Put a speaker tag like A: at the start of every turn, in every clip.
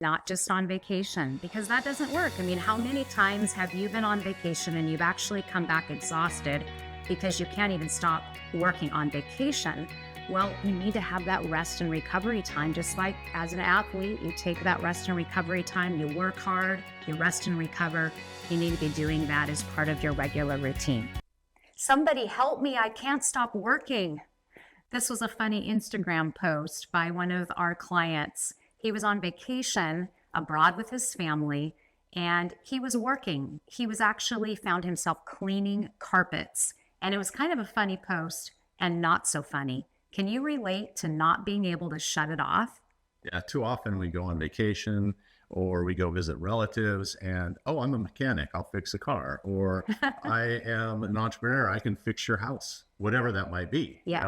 A: not just on vacation, because that doesn't work. I mean, how many times have you been on vacation and you've actually come back exhausted because you can't even stop working on vacation? Well, you need to have that rest and recovery time. Just like as an athlete, you take that rest and recovery time, you work hard, you rest and recover. You need to be doing that as part of your regular routine. Somebody help me, I can't stop working. This was a funny Instagram post by one of our clients. He was on vacation abroad with his family and he was working. He was actually found himself cleaning carpets. And it was kind of a funny post and not so funny. Can you relate to not being able to shut it off?
B: Yeah, too often we go on vacation or we go visit relatives and, oh, I'm a mechanic, I'll fix a car. Or I am an entrepreneur, I can fix your house, whatever that might be.
A: Yes.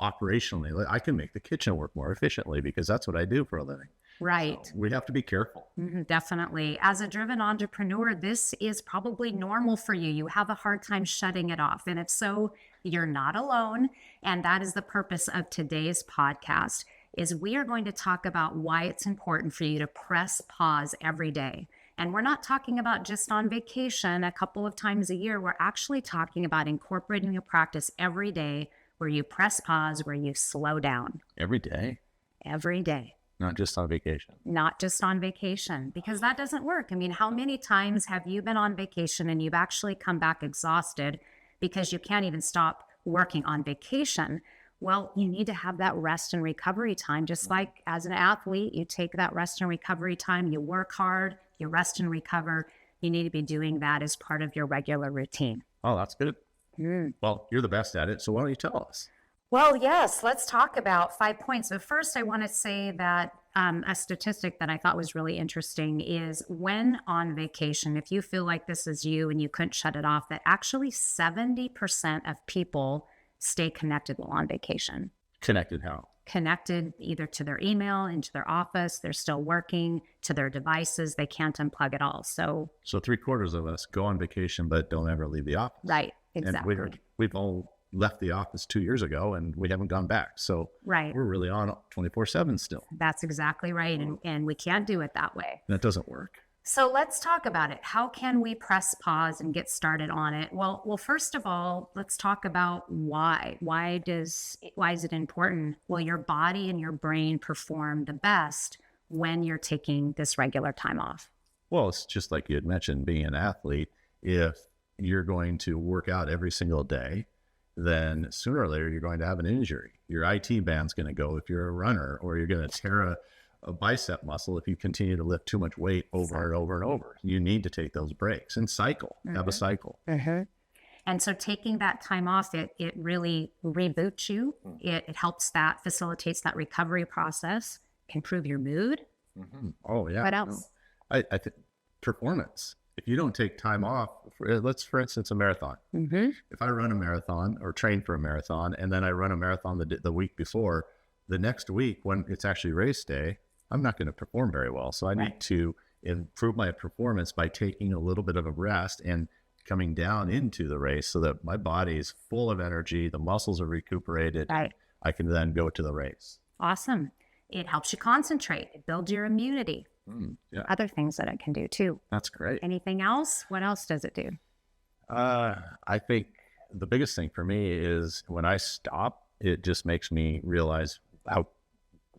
B: Operationally, I can make the kitchen work more efficiently because that's what I do for a living.
A: Right.
B: So we have to be careful.
A: Definitely. As a driven entrepreneur, this is probably normal for you. You have a hard time shutting it off. And if so, you're not alone. And that is the purpose of today's podcast, is we are going to talk about why it's important for you to press pause every day. And we're not talking about just on vacation a couple of times a year. We're actually talking about incorporating a practice every day where you press pause, where you slow down.
B: Every day?
A: Every day.
B: Not just on vacation.
A: Not just on vacation, because that doesn't work. I mean, how many times have you been on vacation and you've actually come back exhausted because you can't even stop working on vacation? Well, you need to have that rest and recovery time. Just like as an athlete, you take that rest and recovery time, you work hard, you rest and recover. You need to be doing that as part of your regular routine.
B: Oh, that's good. Well, you're the best at it, so why don't you tell us?
A: Well, yes, let's talk about 5 points. But first, I want to say that a statistic that I thought was really interesting is when on vacation, if you feel like this is you and you couldn't shut it off, that actually 70% of people stay connected while on vacation.
B: Connected how?
A: Connected either to their email, into their office, they're still working, to their devices, they can't unplug it all. So
B: 3/4 of us go on vacation, but don't ever leave the office.
A: Right, exactly.
B: And we've all left the office 2 years ago and we haven't gone back. So
A: right.
B: We're really on 24/7 still.
A: That's exactly right. And we can't do it that way.
B: That doesn't work.
A: So let's talk about it. How can we press pause and get started on it? Well, first of all, let's talk about why. Why is it important? Well, your body and your brain perform the best when you're taking this regular time off.
B: Well, it's just like you had mentioned, being an athlete. If you're going to work out every single day, then sooner or later you're going to have an injury. Your IT band's going to go if you're a runner, or you're going to tear a bicep muscle if you continue to lift too much weight over and over and over. You need to take those breaks and cycle, have a cycle.
A: And so taking that time off, it really reboots you. It helps facilitates that recovery process, can improve your mood.
B: Oh, yeah.
A: What else?
B: I think performance. If you don't take time off, for instance, a marathon. If I run a marathon or train for a marathon, and then I run a marathon the week before, the next week when it's actually race day, I'm not going to perform very well. So I need to improve my performance by taking a little bit of a rest and coming down into the race so that my body is full of energy, the muscles are recuperated.
A: Right.
B: I can then go to the race.
A: Awesome. It helps you concentrate. It builds your immunity.
B: Yeah.
A: Other things that it can do too.
B: That's great.
A: Anything else? What else does it do?
B: I think the biggest thing for me is when I stop, it just makes me realize how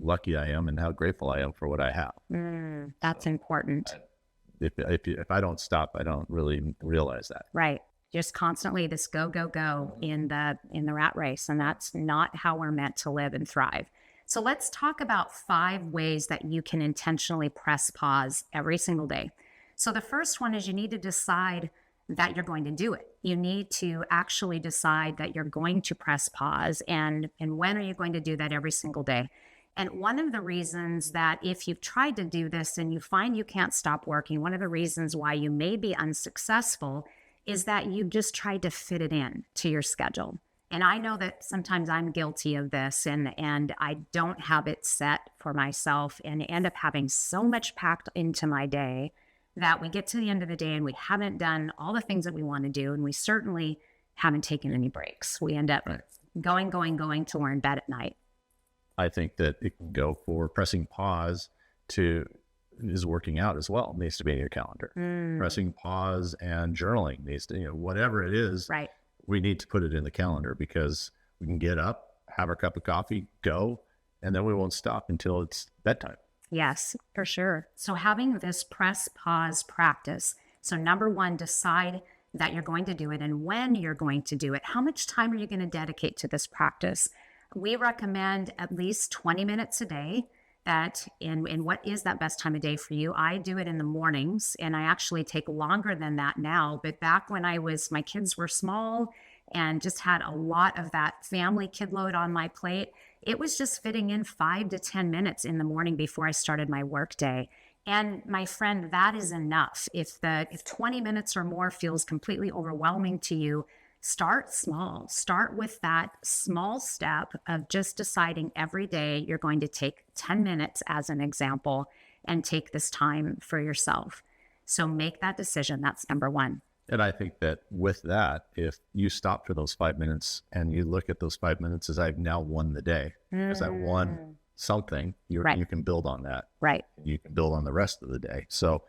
B: lucky I am and how grateful I am for what I have.
A: That's important.
B: If I don't stop, I don't really realize that.
A: Right. Just constantly this go, go, go in the rat race. And that's not how we're meant to live and thrive. So let's talk about 5 ways that you can intentionally press pause every single day. So the first one is you need to decide that you're going to do it. You need to actually decide that you're going to press pause, and when are you going to do that every single day? And one of the reasons that if you've tried to do this and you find you can't stop working, one of the reasons why you may be unsuccessful is that you just tried to fit it in to your schedule. And I know that sometimes I'm guilty of this and I don't have it set for myself and end up having so much packed into my day that we get to the end of the day and we haven't done all the things that we want to do. And we certainly haven't taken any breaks. We end up going till we're in bed at night.
B: I think that it can go for pressing pause to is working out as well needs to be in your calendar. Pressing pause and journaling needs to, whatever it is,
A: Right.
B: we need to put it in the calendar because we can get up, have our cup of coffee, go, and then we won't stop until it's bedtime.
A: Yes, for sure. So having this press pause practice. So number one, decide that you're going to do it and when you're going to do it. How much time are you going to dedicate to this practice? We recommend at least 20 minutes a day. That in what is that best time of day for you? I do it in the mornings, and I actually take longer than that now. But back when my kids were small and just had a lot of that family kid load on my plate, it was just fitting in 5 to 10 minutes in the morning before I started my work day. And my friend, that is enough. If 20 minutes or more feels completely overwhelming to you, start small. Start with that small step of just deciding every day you're going to take 10 minutes as an example and take this time for yourself. So make that decision. That's number one.
B: And I think that with that, if you stop for those 5 minutes and you look at those 5 minutes as I've now won the day, because I won something, you can build on that.
A: Right.
B: You can build on the rest of the day. So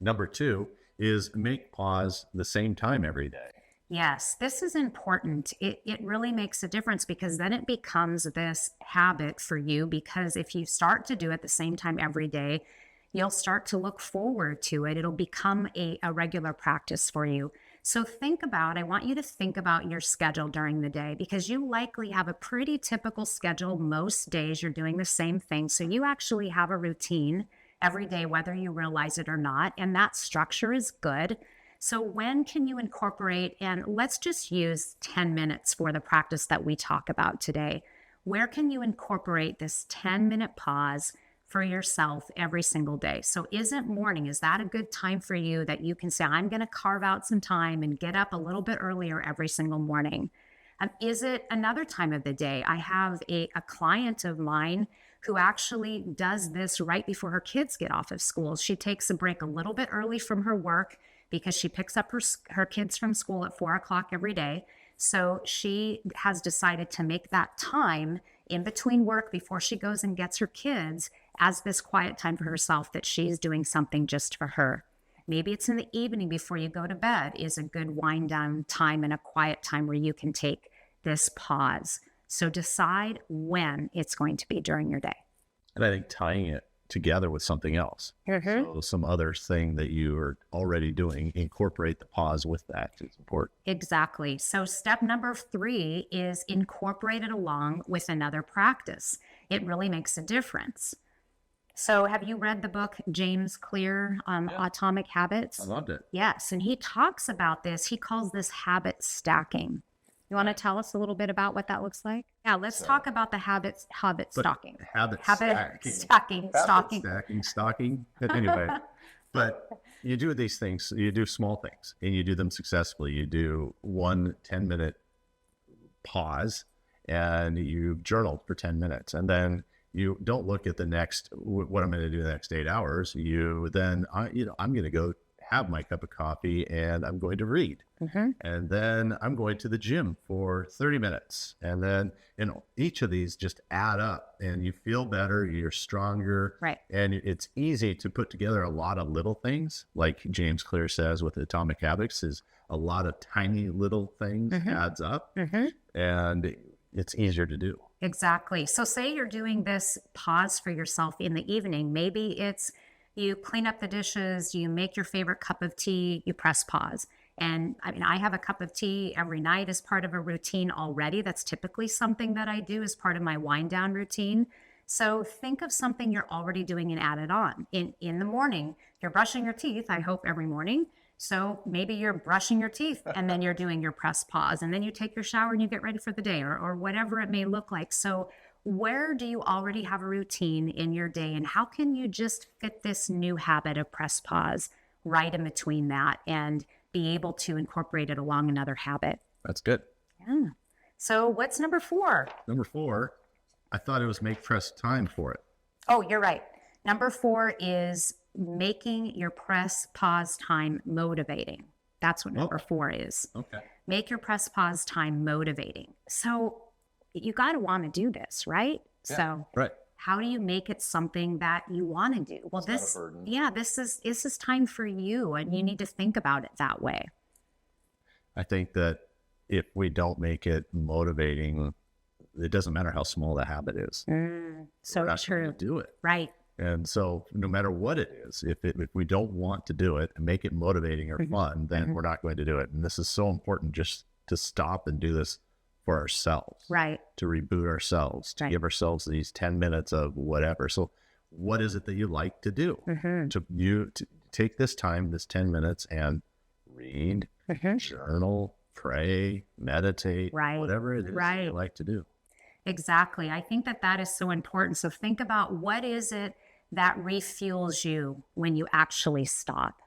B: number two is make pause the same time every day.
A: Yes, this is important. It really makes a difference because then it becomes this habit for you, because if you start to do it the same time every day, you'll start to look forward to it. It'll become a regular practice for you. So I want you to think about your schedule during the day, because you likely have a pretty typical schedule. Most days you're doing the same thing. So you actually have a routine every day, whether you realize it or not. And that structure is good. So when can you incorporate, and let's just use 10 minutes for the practice that we talk about today. Where can you incorporate this 10-minute pause for yourself every single day? So is that a good time for you that you can say, I'm going to carve out some time and get up a little bit earlier every single morning? Is it another time of the day? I have a client of mine who actually does this right before her kids get off of school. She takes a break a little bit early from her work because she picks up her kids from school at 4 o'clock every day. So she has decided to make that time in between work before she goes and gets her kids as this quiet time for herself, that she's doing something just for her. Maybe it's in the evening before you go to bed is a good wind down time and a quiet time where you can take this pause. So decide when it's going to be during your day.
B: And I think tying it together with something else. So some other thing that you are already doing, incorporate the pause with that. It's important.
A: Exactly. So step number 3 is incorporate it along with another practice. It really makes a difference. So have you read the book James Clear, Atomic Habits?
B: I loved it.
A: Yes. And he talks about this. He calls this habit stacking. You want to tell us a little bit about what that looks like? Yeah, let's talk about the habit stacking.
B: Stacking. Anyway, but you do these things, you do small things, and you do them successfully. You do 1 10-minute pause, and you journal for 10 minutes, and then you don't look at the next, what I'm going to do the next 8 hours. I'm going to go have my cup of coffee and I'm going to read. And then I'm going to the gym for 30 minutes. And then, each of these just add up and you feel better, you're stronger.
A: Right.
B: And it's easy to put together a lot of little things. Like James Clear says with Atomic Habits, is a lot of tiny little things adds up, and it's easier to do.
A: Exactly. So say you're doing this pause for yourself in the evening. Maybe it's you clean up the dishes, you make your favorite cup of tea, you press pause. And I have a cup of tea every night as part of a routine already. That's typically something that I do as part of my wind down routine. So think of something you're already doing and add it on. In the morning, you're brushing your teeth, I hope every morning. So maybe you're brushing your teeth and then you're doing your press pause, and then you take your shower and you get ready for the day, or whatever it may look like. So where do you already have a routine in your day, and how can you just fit this new habit of press pause right in between that and be able to incorporate it along another habit?
B: That's good.
A: Yeah. So what's number 4?
B: Number 4, I thought it was make press time for it.
A: Oh, you're right. Number 4 is making your press pause time motivating. That's what number 4 is.
B: Okay.
A: Make your press pause time motivating. So you got to want to do this, right?
B: Yeah,
A: So
B: right.
A: How do you make it something that you want to do? Well,
B: It's not a
A: this,
B: burden.
A: yeah, this is time for you, and you need to think about it that way.
B: I think that if we don't make it motivating, it doesn't matter how small the habit is.
A: So
B: We're not going to
A: true.
B: do it.
A: Right.
B: And so no matter what it is, if we don't want to do it and make it motivating or fun, then we're not going to do it. And this is so important, just to stop and do this for ourselves,
A: Right.
B: to reboot ourselves, to
A: Right.
B: give ourselves these 10 minutes of whatever. So what is it that you like to do? To take this time, this 10 minutes, and read, journal, pray, meditate,
A: Right.
B: whatever it is that
A: Right.
B: you like to do.
A: Exactly. I think that that is so important. So think about, what is it that refuels you when you actually stop?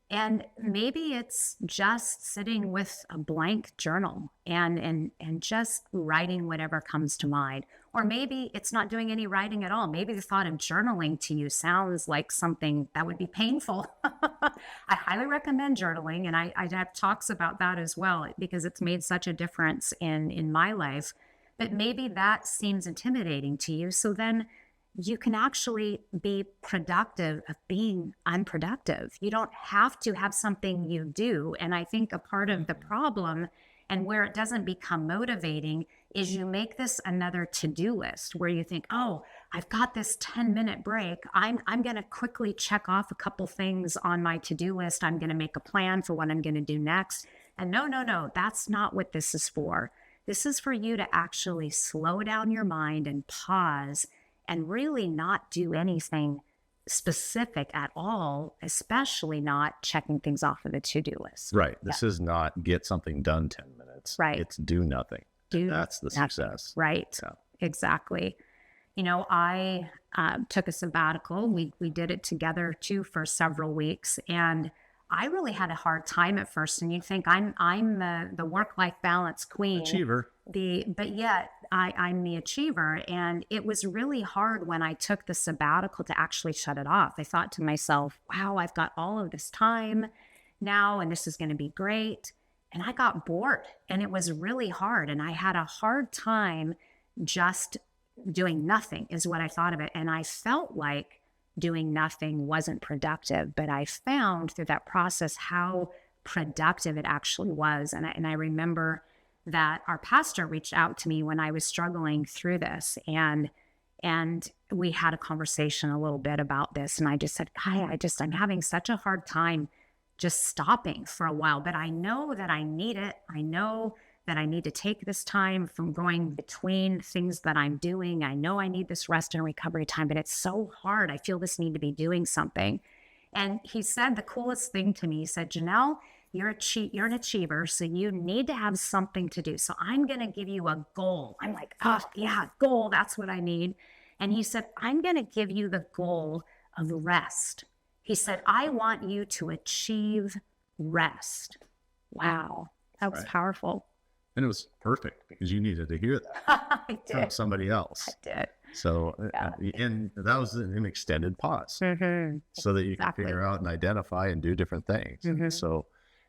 A: And maybe it's just sitting with a blank journal and just writing whatever comes to mind. Or maybe it's not doing any writing at all. Maybe the thought of journaling to you sounds like something that would be painful. I highly recommend journaling, and I have talks about that as well, because it's made such a difference in my life. But maybe that seems intimidating to you. So then you can actually be productive of being unproductive. You don't have to have something you do. And I think a part of the problem, and where it doesn't become motivating, is you make this another to-do list where you think, oh, I've got this 10-minute break. I'm going to quickly check off a couple things on my to-do list. I'm going to make a plan for what I'm going to do next. And no, that's not what this is for. This is for you to actually slow down your mind and pause and really not do anything specific at all, especially not checking things off of the to-do list.
B: Right. This is not get something done 10 minutes.
A: Right.
B: It's do nothing.
A: Do
B: That's the
A: nothing.
B: success.
A: Right.
B: So,
A: Exactly. I took a sabbatical. We did it together too for several weeks, and I really had a hard time at first. And you think I'm the work-life balance queen,
B: achiever.
A: but yet I'm the achiever. And it was really hard when I took the sabbatical to actually shut it off. I thought to myself, wow, I've got all of this time now, and this is going to be great. And I got bored, and it was really hard. And I had a hard time just doing nothing, is what I thought of it. And I felt like doing nothing wasn't productive, but I found through that process how productive it actually was. And I remember that our pastor reached out to me when I was struggling through this, and we had a conversation a little bit about this. And I just said, Hi, I'm having such a hard time just stopping for a while, but I know that I need it. I know that I need to take this time from going between things that I'm doing. I know I need this rest and recovery time, but it's so hard. I feel this need to be doing something. And he said the coolest thing to me. He said, Janelle, you're an achiever, so you need to have something to do. So I'm going to give you a goal. I'm like, oh, yeah, goal. That's what I need. And he said, I'm going to give you the goal of rest. He said, I want you to achieve rest. Wow. That was powerful.
B: And it was perfect because you needed to hear that
A: I
B: from
A: did.
B: somebody else.
A: I did.
B: So, and that was an extended pause so that you can figure out and identify and do different things. So,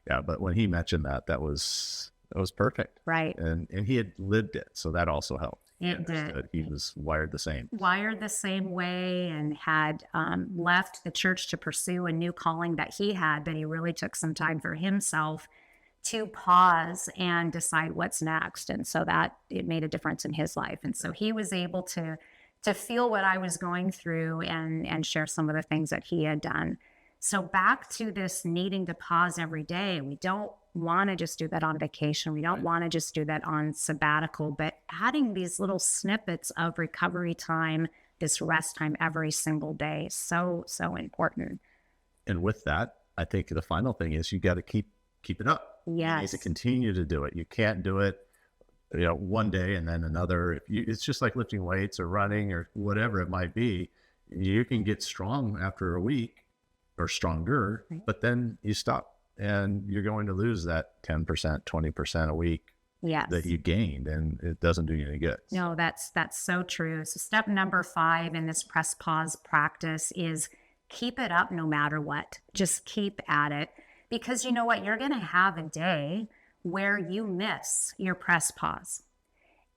B: yeah, but when he mentioned that was perfect.
A: Right.
B: And he had lived it. So that also helped.
A: It did.
B: He was wired the same.
A: Wired the same way, and had left the church to pursue a new calling that he had, but he really took some time for himself to pause and decide what's next. And so that it made a difference in his life. And so he was able to feel what I was going through and share some of the things that he had done. So back to this needing to pause every day. We don't want to just do that on vacation. We don't want to just do that on sabbatical, but adding these little snippets of recovery time, this rest time every single day, so important.
B: And with that, I think the final thing is you got to keep it up.
A: Yes.
B: You need to continue to do it. You can't do it, one day and then another. It's just like lifting weights or running or whatever it might be. You can get strong after a week or stronger, but then you stop and you're going to lose that 10%, 20% a week that you gained, and it doesn't do you any good.
A: No, that's so true. So step number 5 in this press pause practice is keep it up no matter what. Just keep at it. Because you know what? You're going to have a day where you miss your press pause.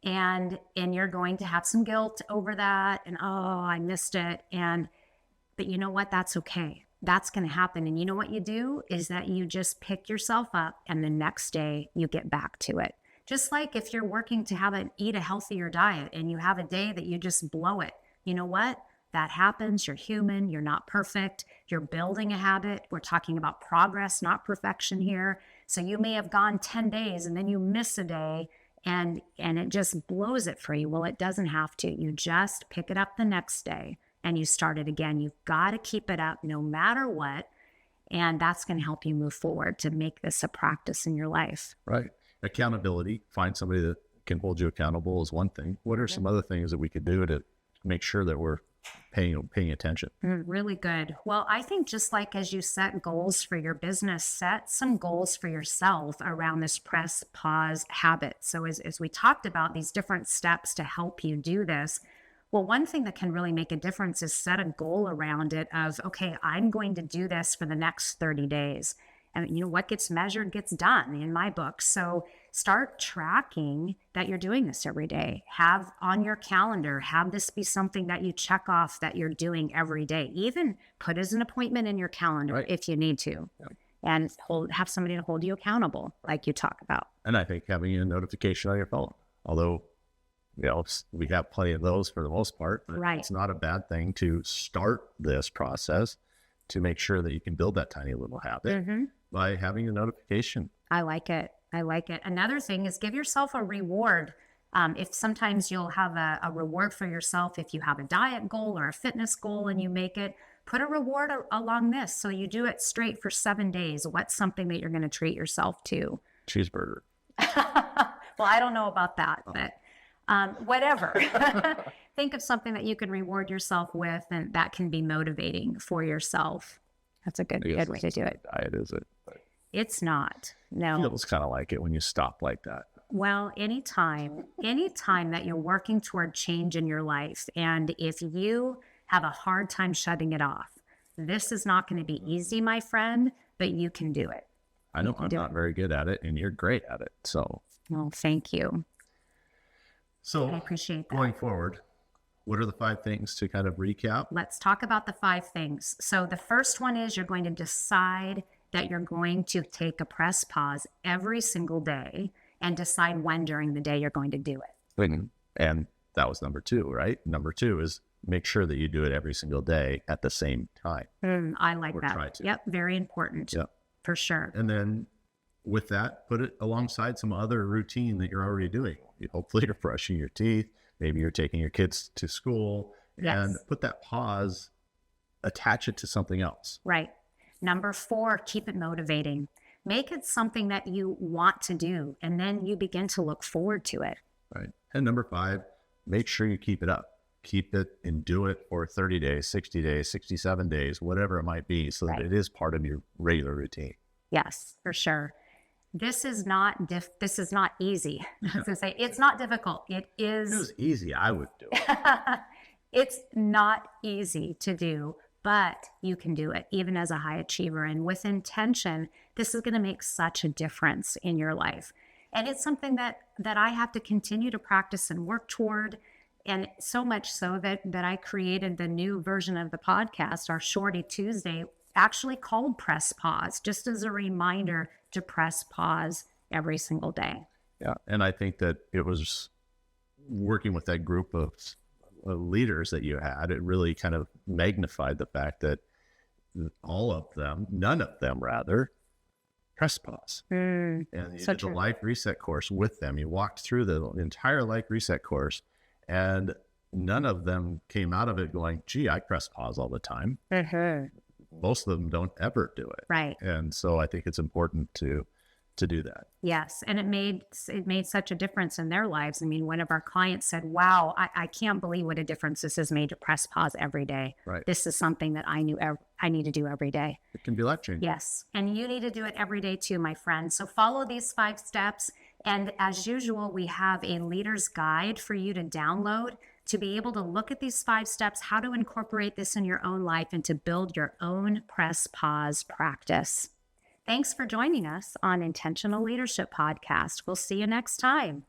A: and you're going to have some guilt over that, and oh, I missed it. But you know what? That's okay. That's going to happen. And you know what you do is that you just pick yourself up, and the next day you get back to it. Just like if you're working to eat a healthier diet and you have a day that you just blow it, you know what? That happens. You're human. You're not perfect. You're building a habit. We're talking about progress, not perfection here. So you may have gone 10 days and then you miss a day, and it just blows it for you. Well, it doesn't have to. You just pick it up the next day and you start it again. You've got to keep it up no matter what. And that's going to help you move forward to make this a practice in your life.
B: Right. Accountability, find somebody that can hold you accountable is one thing. What are some other things that we could do to make sure that we're paying attention?
A: Really good. Well, I think just like as you set goals for your business, set some goals for yourself around this press pause habit. So as we talked about these different steps to help you do this, well, one thing that can really make a difference is set a goal around it of, okay, I'm going to do this for the next 30 days. And you know, what gets measured gets done in my book. So start tracking that you're doing this every day. Have on your calendar, have this be something that you check off that you're doing every day. Even put as an appointment in your calendar if you need to. Yeah. And have somebody to hold you accountable, like you talk about.
B: And I think having a notification on your phone, although we have plenty of those for the most part, but it's not a bad thing to start this process to make sure that you can build that tiny little habit by having a notification.
A: I like it. Another thing is give yourself a reward. If sometimes you'll have a reward for yourself, if you have a diet goal or a fitness goal and you make it, put a reward along this. So you do it straight for 7 days. What's something that you're going to treat yourself to?
B: Cheeseburger.
A: Well, I don't know about that, but whatever. Think of something that you can reward yourself with, and that can be motivating for yourself. That's a good way to do it.
B: Diet, is it? But
A: it's not. No.
B: It feels kind of like it when you stop like that.
A: Well, anytime that you're working toward change in your life, and if you have a hard time shutting it off, this is not going to be easy, my friend, but you can do it.
B: I know I'm not very good at it, and you're great at it. So.
A: Well, thank you.
B: So
A: I appreciate that.
B: Going forward, what are the 5 things to kind of recap?
A: Let's talk about the 5 things. So the first one is you're going to decide that you're going to take a press pause every single day and decide when during the day you're going to do it.
B: And that was number 2, right? Number 2 is make sure that you do it every single day at the same time.
A: I like that.
B: Try to.
A: Yep, very important.
B: Yep.
A: For sure.
B: And then with that, put it alongside some other routine that you're already doing. Hopefully you're brushing your teeth. Maybe you're taking your kids to school. And put that pause, attach it to something else.
A: Right. Number 4, keep it motivating. Make it something that you want to do, and then you begin to look forward to it.
B: Right. And number 5, make sure you keep it up. Keep it and do it for 30 days, 60 days, 67 days, whatever it might be, so that it is part of your regular routine.
A: Yes, for sure. This is not easy. I was going to say, it's not difficult. It is.
B: If it was easy, I would do it.
A: It's not easy to do, but you can do it even as a high achiever. And with intention, this is going to make such a difference in your life. And it's something that I have to continue to practice and work toward. And so much so that I created the new version of the podcast, our Shorty Tuesday, actually called Press Pause, just as a reminder to press pause every single day.
B: Yeah. And I think that it was working with that group of leaders that you had, it really kind of magnified the fact that none of them rather, press pause. And you did the Life Reset course with them. You walked through the entire Life Reset course, and none of them came out of it going, gee, I press pause all the time. Most of them don't ever do it.
A: Right.
B: And so I think it's important to do that.
A: Yes. And it made such a difference in their lives. I mean, one of our clients said, wow, I can't believe what a difference this has made to press pause every day.
B: Right.
A: This is something that I need to do every day.
B: It can be life-changing.
A: Yes. And you need to do it every day too, my friend. So follow these 5 steps. And as usual, we have a leader's guide for you to download to be able to look at these 5 steps, how to incorporate this in your own life and to build your own press pause practice. Thanks for joining us on Intentional Leadership Podcast. We'll see you next time.